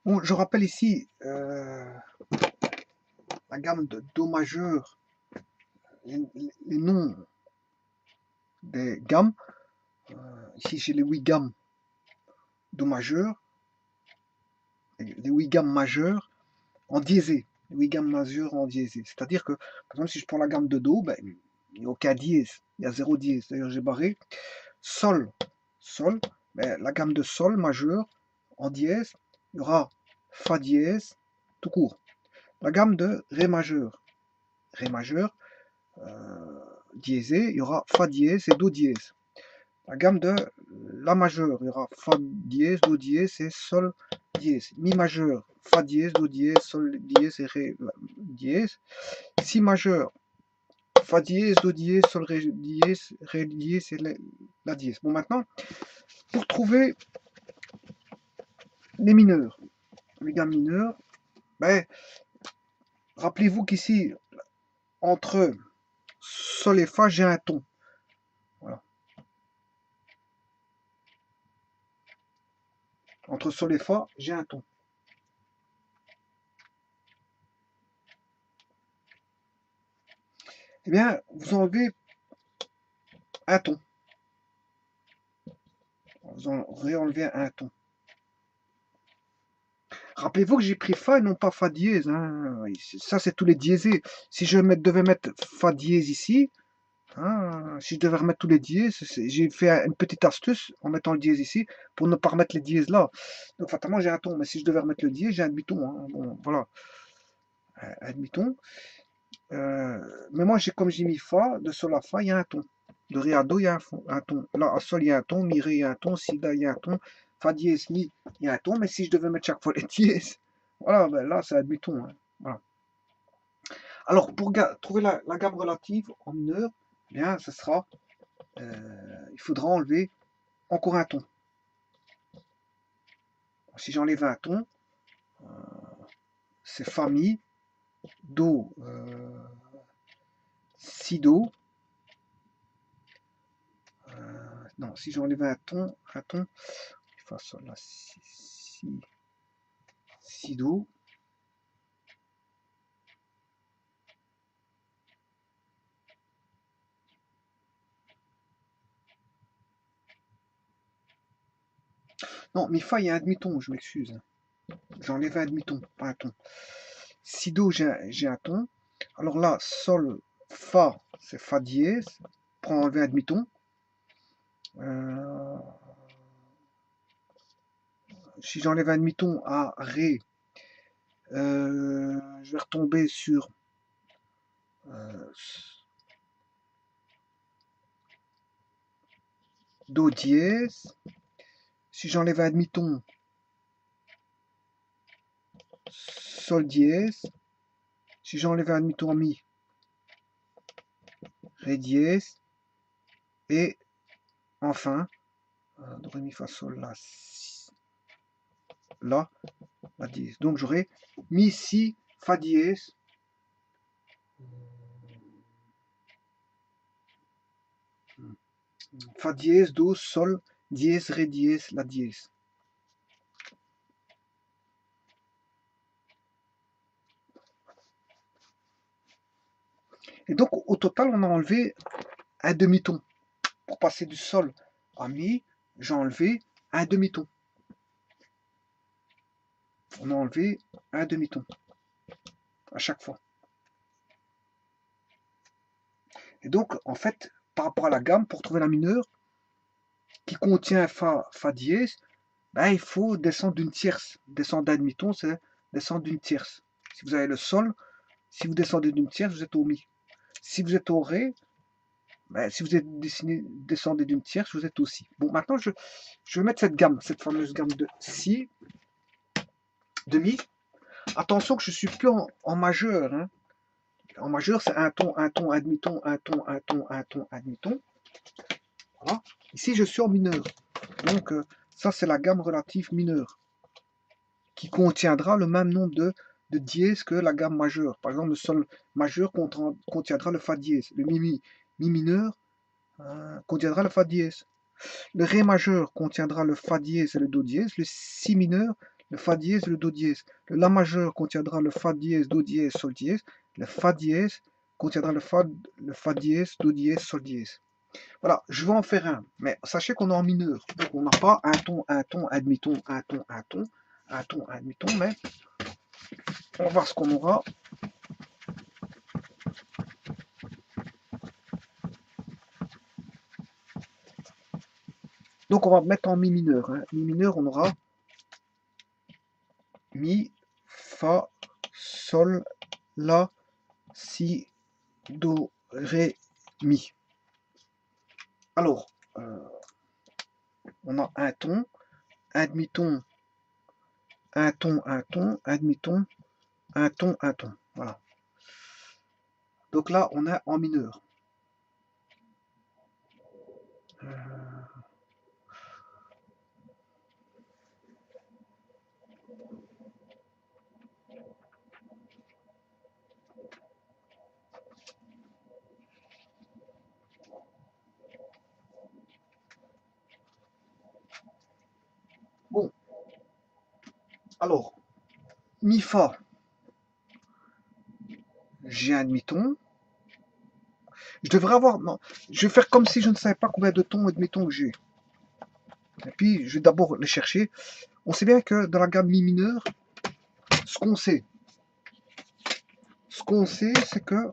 Bon, je rappelle ici la gamme de Do majeur, les noms des gammes. Ici, j'ai les 8 gammes Do majeur, les 8 gammes majeures en diésé. Les 8 gammes majeures en diésé. C'est-à-dire que, par exemple, si je prends la gamme de Do, ben, il n'y a aucun dièse, il y a 0 dièse. D'ailleurs, j'ai barré. Sol, Sol, ben, la gamme de Sol majeur en dièse, il y aura Fa dièse tout court. La gamme de Ré majeur, diésé, il y aura Fa dièse et Do dièse. La gamme de La majeur, il y aura Fa dièse, Do dièse et Sol dièse. Mi majeur, Fa dièse, Do dièse, Sol dièse et Ré dièse. Si majeur, Fa dièse, Do dièse, Sol Ré dièse et La dièse. Bon, maintenant, pour trouver les mineurs, les gammes mineures, ben, rappelez-vous qu'ici, entre Sol et Fa, j'ai un ton. Voilà. Entre Sol et Fa, j'ai un ton. Eh bien, vous enlevez un ton. Vous en réenlevez un ton. Rappelez-vous que j'ai pris Fa et non pas Fa dièse. Hein. Ça, c'est tous les diésés. Si je devais mettre Fa dièse ici, hein, si je devais remettre tous les dièses, j'ai fait une petite astuce en mettant le dièse ici pour ne pas remettre les dièses là. Donc, fatalement, j'ai un ton. Mais si je devais remettre le dièse, j'ai un demi-ton. Hein. Bon, voilà. Un demi-ton. Mais moi, comme j'ai mis Fa, de Sol à Fa, il y a un ton. De Ré à Do, il y a un ton. Là, à Sol, il y a un ton. Mi, Ré, il y a un ton. Si, La, il y a un ton. Fa dièse, Mi, il y a un ton. Mais si je devais mettre chaque fois les dièses, voilà, ben là, c'est un demi-ton. Hein. Voilà. Alors, pour trouver la gamme relative en mineur, eh bien, ce sera, il faudra enlever encore un ton. Si j'enlève un ton, c'est Fa, Mi, Do, Si, Do. Non, si j'enlève un ton, Fa, Sol, là, Si, Do. Non, Mi, Fa, il y a un demi-ton, je m'excuse. J'enlève un demi-ton, pas un ton. Si, Do, j'ai un ton. Alors là, Sol, Fa, c'est Fa dièse. Pour enlever un demi-ton. Si j'enlève un demi-ton à Ré, je vais retomber sur Do dièse. Si j'enlève un demi-ton, Sol dièse. Si j'enlève un demi-ton Mi, Ré dièse. Et enfin, Do, Ré, Mi, Fa, Sol, La, La dièse. Donc j'aurai Mi, Si, Fa dièse. Fa dièse, Do, Sol, dièse, Ré dièse, La dièse. Et donc au total, on a enlevé un demi-ton. Pour passer du Sol à Mi, j'ai enlevé un demi-ton. On a enlevé un demi-ton à chaque fois. Et donc, en fait, par rapport à la gamme, pour trouver la mineure qui contient Fa dièse, ben, il faut descendre d'une tierce. Descendre d'un demi-ton, c'est descendre d'une tierce. Si vous avez le Sol, si vous descendez d'une tierce, vous êtes au Mi. Si vous êtes au Ré, ben, si vous êtes descendez d'une tierce, vous êtes au Si. Bon, maintenant, je vais mettre cette gamme, cette fameuse gamme de Si, de Mi. Attention que je suis plus en majeur. Hein. En majeur, c'est un ton, un demi-ton, un ton, un ton, un ton, un demi-ton. Voilà. Ici, je suis en mineur. Donc, ça, c'est la gamme relative mineure qui contiendra le même nombre de dièses que la gamme majeure. Par exemple, le Sol majeur contiendra le Fa dièse. Le Mi mineur contiendra le Fa dièse. Le Ré majeur contiendra le Fa dièse et le Do dièse. Le Si mineur, le fa dièse et le do dièse. Le la majeur contiendra le fa dièse, do dièse, sol dièse. Le fa dièse contiendra le fa dièse, do dièse, sol dièse. Voilà, je vais en faire un, mais sachez qu'on est en mineur. Donc on n'a pas un ton, un demi-ton, un ton, un ton, un ton, un demi-ton, mais on va voir ce qu'on aura. Donc on va mettre en mi mineur. Hein. Mi mineur, on aura mi, fa, sol, la, si, do, ré, mi. Alors, on a un ton, un demi-ton, un ton, un ton, un demi-ton, un ton, un ton. Voilà. Donc là, on est en mineur. Bon, alors, mi fa, j'ai un demi-ton. Je devrais avoir... Non, je vais faire comme si je ne savais pas combien de tons et demi-tons que j'ai. Et puis, je vais d'abord les chercher. On sait bien que dans la gamme mi mineur, ce qu'on sait, c'est que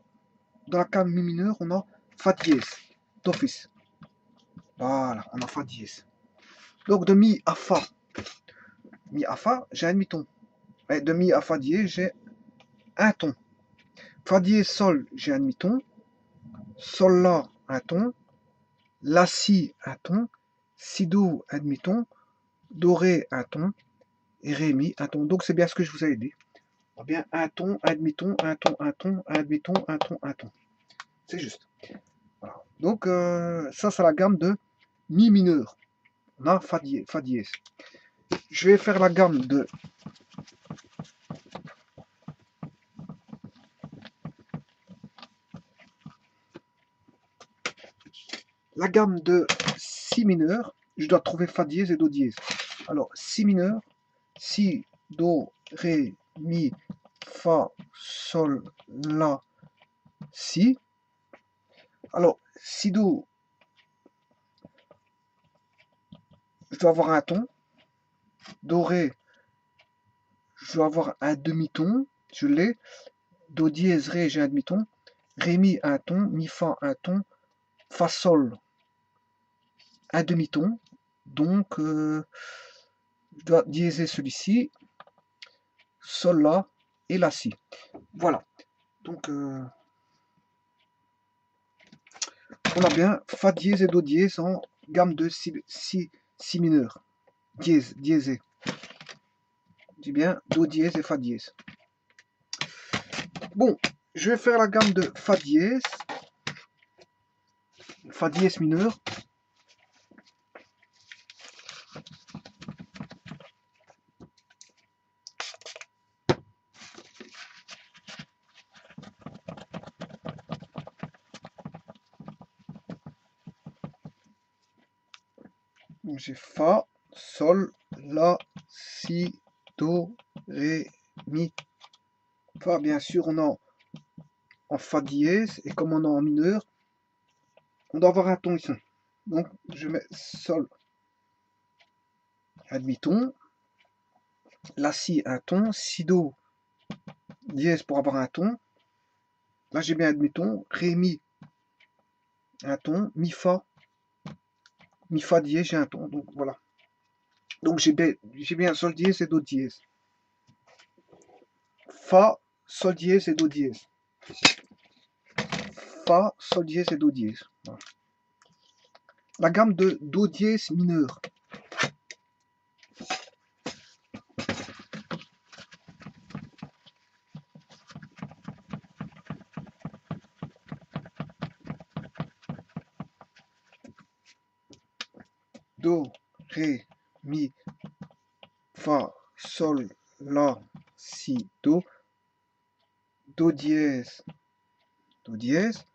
dans la gamme mi mineur, on a fa dièse, d'office. Voilà, on a fa dièse. Donc de mi à fa, j'ai un demi-ton. Et de mi à fa dièse, j'ai un ton. Fa dièse sol, j'ai un demi-ton. Sol la, un ton. La si, un ton. Si do, un demi-ton. Do ré, un ton. Et ré mi, un ton. Donc c'est bien ce que je vous ai dit. Bien un ton, un demi-ton, un ton, un ton, un demi-ton, un ton, un ton. C'est juste. Voilà. Donc ça c'est la gamme de mi mineur. On a fa dièse. Je vais faire la gamme de si mineur. Je dois trouver fa dièse et do dièse. Alors si mineur, si, do, ré, mi, fa, sol, la, si. Alors si do, je dois avoir un ton. Do, ré, je dois avoir un demi-ton. Je l'ai. Do dièse, ré, j'ai un demi-ton. Ré, mi, un ton. Mi, fa, un ton. Fa, sol, un demi-ton. Donc, je dois diéser celui-ci. Sol, la et la, si. Voilà. Donc, on a bien fa dièse et do dièse en gamme de si mineur. Dièse, diésé. Je dis bien do dièse et fa dièse. Bon, je vais faire la gamme de fa dièse mineur. J'ai fa, sol, la, si, do, ré, mi. Fa, bien sûr, on a en fa dièse, et comme on est en mineur, on doit avoir un ton ici. Donc, je mets sol, un demi-ton, la, si, un ton, si, do, dièse pour avoir un ton. Là, j'ai bien un demi-ton, ré, mi, un ton, mi, fa dièse, j'ai un ton. Donc, voilà. Donc, j'ai bien sol dièse et do dièse. Fa, sol dièse et do dièse. Fa, sol dièse et do dièse. Voilà. La gamme de do dièse mineur. Do, ré, mi, fa, sol, la, si, do. Do dièse, do dièse.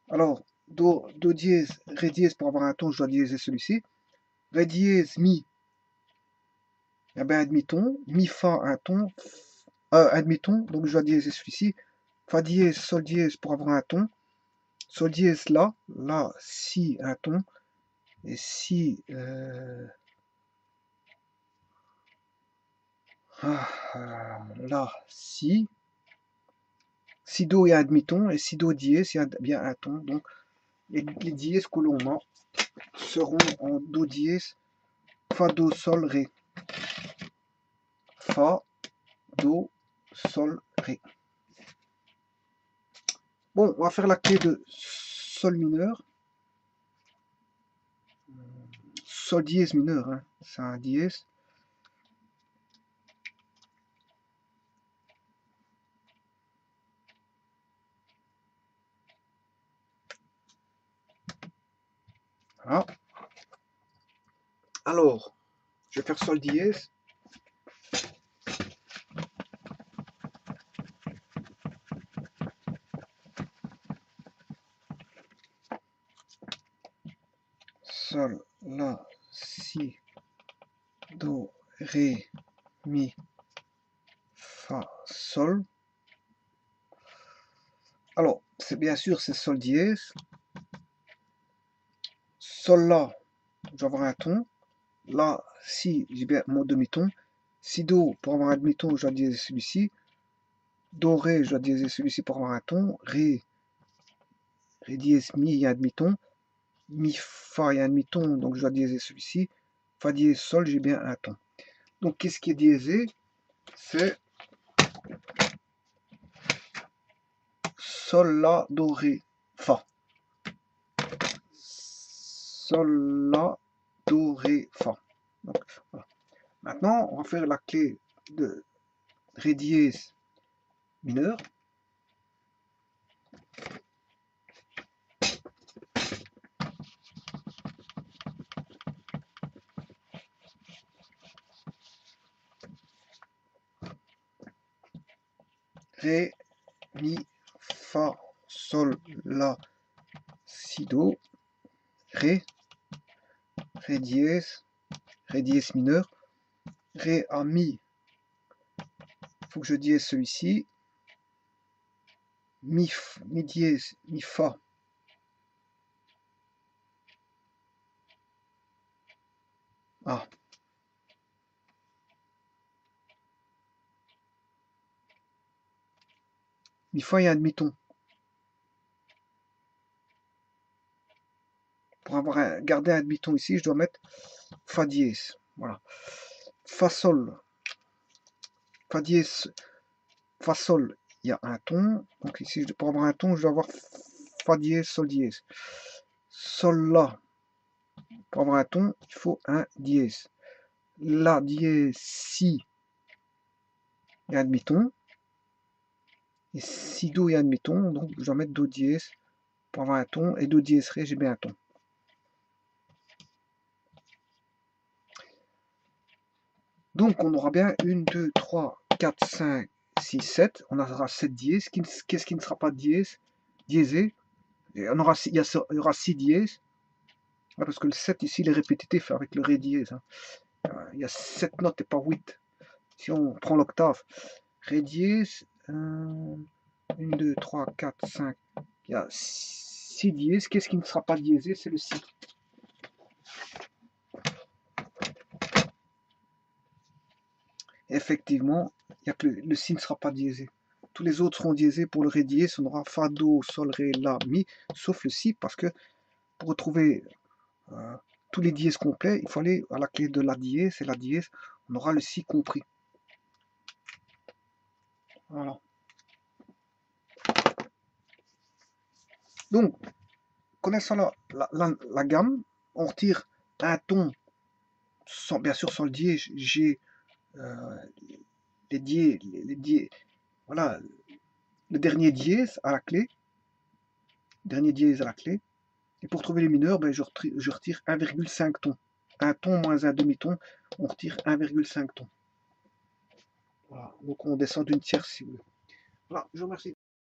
Alors, do dièse, ré dièse, pour avoir un ton, je dois diéser celui-ci. Ré dièse, mi, eh bien, un demi-ton, mi, fa, un ton, un demi-ton, donc je dois diéser celui-ci, fa dièse, sol dièse pour avoir un ton, sol dièse là, là, si, un ton, et si, là, si, si do il y a un demi-ton, et si do dièse, il y a bien un ton, donc les dièses que l'on a seront en do dièse, fa, do, sol, ré, fa, do, sol, ré. Bon, on va faire la clé de sol mineur, sol dièse mineur, hein. C'est un dièse. Voilà. Alors, je vais faire sol dièse. Sol, la, si, do, ré, mi, fa, sol. Alors, c'est bien sûr, c'est sol dièse. Sol, la, je vais avoir un ton. La, si, j'ai bien mon demi-ton. Si, do, pour avoir un demi-ton, je dois diéser celui-ci. Do, ré, je dois diéser celui-ci pour avoir un ton. Ré, ré dièse, mi, il y a un demi-ton. Mi, fa, il y a un demi-ton, donc je dois diéser celui-ci. Fa dièse, sol, j'ai bien un ton. Donc, qu'est-ce qui est diésé? C'est sol, la, do, ré, fa. Sol, la, do, ré, fa. Donc, voilà. Maintenant, on va faire la clé de ré dièse mineur. Ré, mi, fa, sol, la, si, do, ré, ré dièse mineur, ré à mi, il faut que je dièse celui-ci, mi dièse, mi fa, ah, mi fa il y a un demi-ton. Pour avoir gardé un demi-ton ici, je dois mettre fa dièse, voilà. Fa sol, fa dièse, fa sol, il y a un ton, donc ici pour avoir un ton, je dois avoir fa dièse, sol dièse. Sol la, pour avoir un ton, il faut un dièse. La dièse, si, il y a un demi-ton. Et si do, il y a un demi-ton, donc je dois mettre do dièse pour avoir un ton, et do dièse ré, j'ai bien un ton. Donc on aura bien 1, 2, 3, 4, 5, 6, 7. On aura 7 dièses. Qu'est-ce qui ne sera pas dièse? Diésé. Et on aura, il y aura 6 dièses. Parce que le 7 ici, il est répétitif avec le ré dièse. Hein. Il y a 7 notes et pas 8. Si on prend l'octave, ré dièse, 1, 2, 3, 4, 5. Il y a 6 dièses. Qu'est-ce qui ne sera pas diésé? C'est le si. Effectivement, il y a que le si ne sera pas diésé. Tous les autres seront diésés. Pour le ré dièse, on aura fa, do, sol, ré, la, mi, sauf le si, parce que pour retrouver tous les dièses complets, il faut aller à la clé de la dièse, et la dièse, on aura le si compris. Voilà. Donc, connaissant la gamme, on retire un ton, bien sûr sans le dièse, j'ai les dièses, voilà, le dernier dièse à la clé, et pour trouver les mineurs, ben, je retire 1,5 ton. Un ton moins un demi-ton, on retire 1,5 ton. Voilà. Donc on descend d'une tierce si vous voulez. Voilà, je vous remercie.